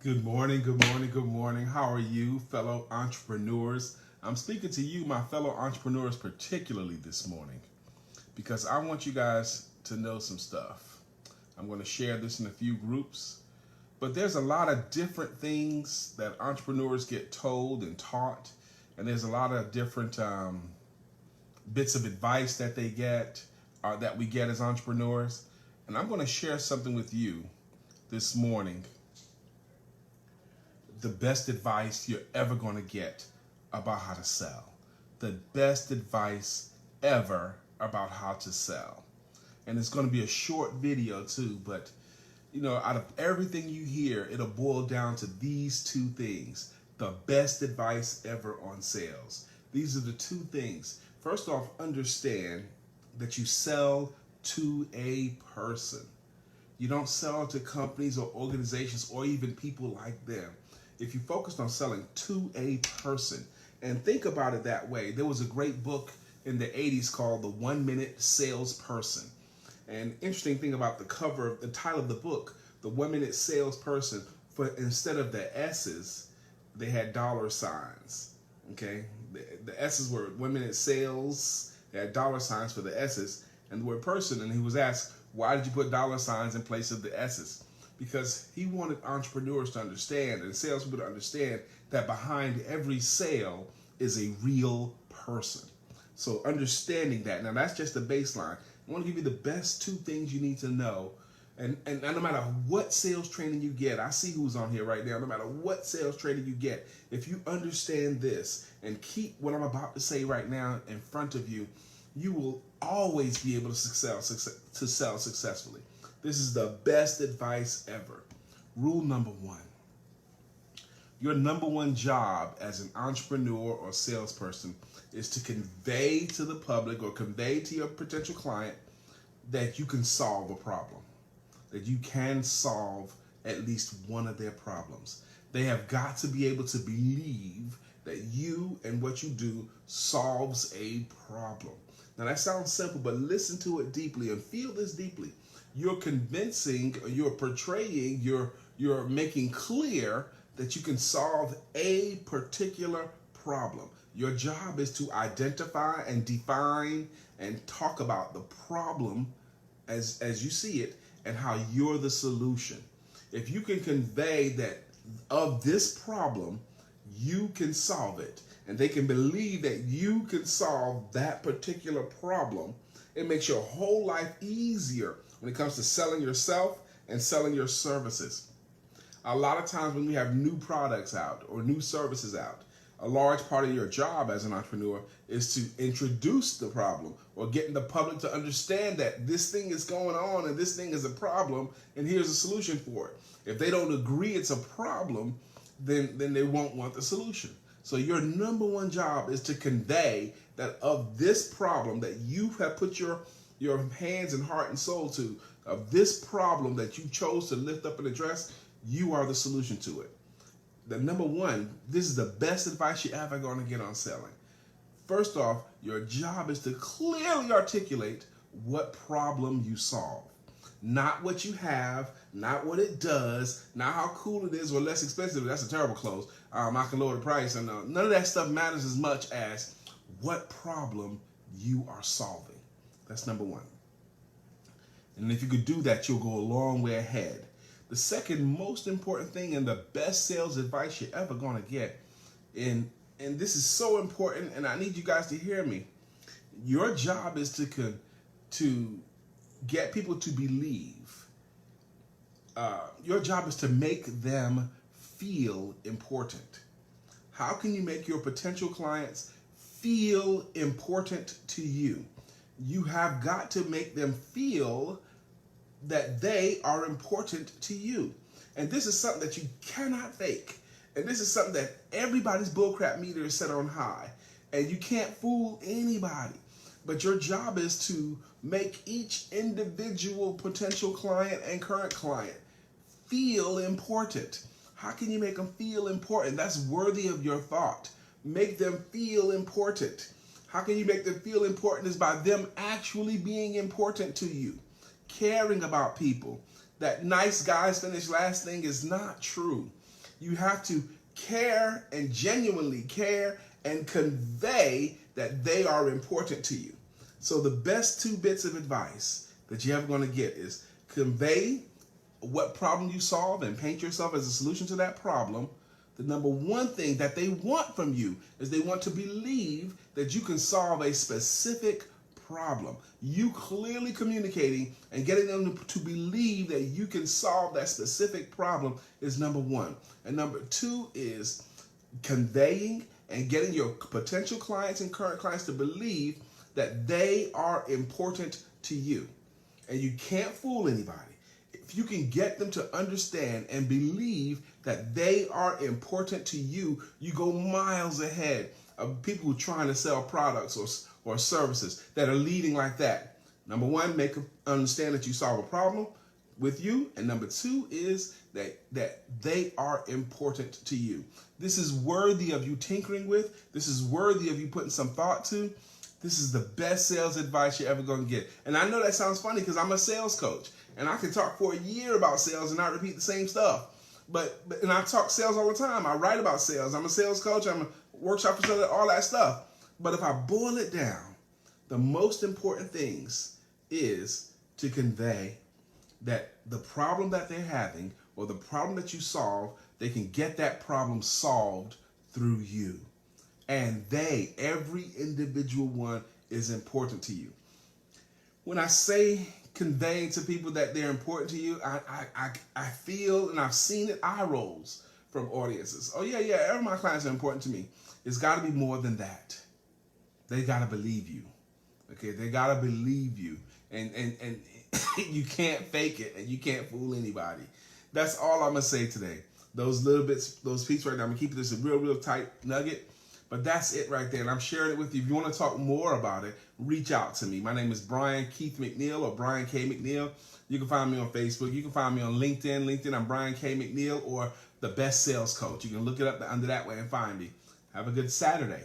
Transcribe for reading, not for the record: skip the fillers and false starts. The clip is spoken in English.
Good morning, good morning, good morning. How are you, fellow entrepreneurs? I'm speaking to you, my fellow entrepreneurs, particularly this morning, because I want you guys to know some stuff. I'm going to share this in a few groups, but there's a lot of different things that entrepreneurs get told and taught, and there's a lot of different bits of advice that they get, that we get as entrepreneurs. And I'm going to share something with you this morning, the best advice you're ever going to get about how to sell. The best advice ever about how to sell. And it's going to be a short video too, but out of everything you hear, it'll boil down to these two things. The best advice ever on sales. These are the two things. First off, understand that you sell to a person. You don't sell to companies or organizations or even people like them. If you focused on selling to a person, and think about it that way. There was a great book in the 80s called The 1 Minute Salesperson. And interesting thing about the title of the book, The 1 Minute Salesperson, instead of the S's, they had dollar signs. Okay? The S's were 1 minute sales, they had dollar signs for the S's, and the word person, and he was asked, why did you put dollar signs in place of the S's? Because he wanted entrepreneurs to understand and salespeople to understand that behind every sale is a real person. So understanding that, now that's just the baseline. I want to give you the best two things you need to know. And no matter what sales training you get, I see who's on here right now, no matter what sales training you get, if you understand this and keep what I'm about to say right now in front of you, you will always be able to sell successfully. This is the best advice ever. Rule number one. Your number one job as an entrepreneur or salesperson is to convey to the public or convey to your potential client that you can solve a problem, that you can solve at least one of their problems. They have got to be able to believe that you and what you do solves a problem. Now that sounds simple, but listen to it deeply and feel this deeply. You're convincing, you're portraying, you're making clear that you can solve a particular problem. Your job is to identify and define and talk about the problem as you see it and how you're the solution. If you can convey that of this problem, you can solve it, and they can believe that you can solve that particular problem, it makes your whole life easier when it comes to selling yourself and selling your services. A lot of times when we have new products out or new services out, a large part of your job as an entrepreneur is to introduce the problem or getting the public to understand that this thing is going on and this thing is a problem and here's a solution for it. If they don't agree it's a problem, then they won't want the solution. So your number one job is to convey that of this problem that you have put your hands and heart and soul to, of this problem that you chose to lift up and address, you are the solution to it. The number one, this is the best advice you're ever going to get on selling. First off, your job is to clearly articulate what problem you solve. Not what you have, not what it does, not how cool it is or less expensive. That's a terrible close. I can lower the price. And none of that stuff matters as much as what problem you are solving. That's number one. And if you could do that, you'll go a long way ahead. The second most important thing and the best sales advice you're ever going to get, and this is so important, and I need you guys to hear me. Your job is to get people to believe. Your job is to make them feel important. How can you make your potential clients feel important to you? You have got to make them feel that they are important to you. And this is something that you cannot fake. And this is something that everybody's bullcrap meter is set on high. And you can't fool anybody. But your job is to make each individual potential client and current client feel important. How can you make them feel important? That's worthy of your thought. Make them feel important. How can you make them feel important is by them actually being important to you. Caring about people. That nice guys finish last thing is not true. You have to care and genuinely care and convey that they are important to you. So the best 2 bits of advice that you're ever going to get is convey what problem you solve and paint yourself as a solution to that problem. The number one thing that they want from you is they want to believe that you can solve a specific problem. You clearly communicating and getting them to believe that you can solve that specific problem is number one. And number 2 is conveying and getting your potential clients and current clients to believe that they are important to you. And you can't fool anybody. If you can get them to understand and believe that they are important to you, you go miles ahead of people who are trying to sell products or services that are leading like that. Number 1, make them understand that you solve a problem with you. And number 2 is that they are important to you. This is worthy of you tinkering with. This is worthy of you putting some thought to. This is the best sales advice you're ever going to get. And I know that sounds funny because I'm a sales coach. And I can talk for a year about sales and not repeat the same stuff. And I talk sales all the time. I write about sales. I'm a sales coach. I'm a workshop facilitator, all that stuff. But if I boil it down, the most important things is to convey that the problem that they're having or the problem that you solve, they can get that problem solved through you. And every individual one, is important to you. When I say conveying to people that they're important to you, I feel, and I've seen it, eye rolls from audiences. Oh yeah, every my clients are important to me. It's got to be more than that. They got to believe you. Okay, they got to believe you. And you can't fake it, and you can't fool anybody. That's all I'm going to say today. Those little bits, those pieces right now, I'm going to keep this a real tight nugget. But that's it right there, and I'm sharing it with you. If you want to talk more about it, reach out to me. My name is Brian Keith McNeil, or Brian K. McNeil. You can find me on Facebook. You can find me on LinkedIn. I'm Brian K. McNeil, or The Best Sales Coach. You can look it up under that way and find me. Have a good Saturday.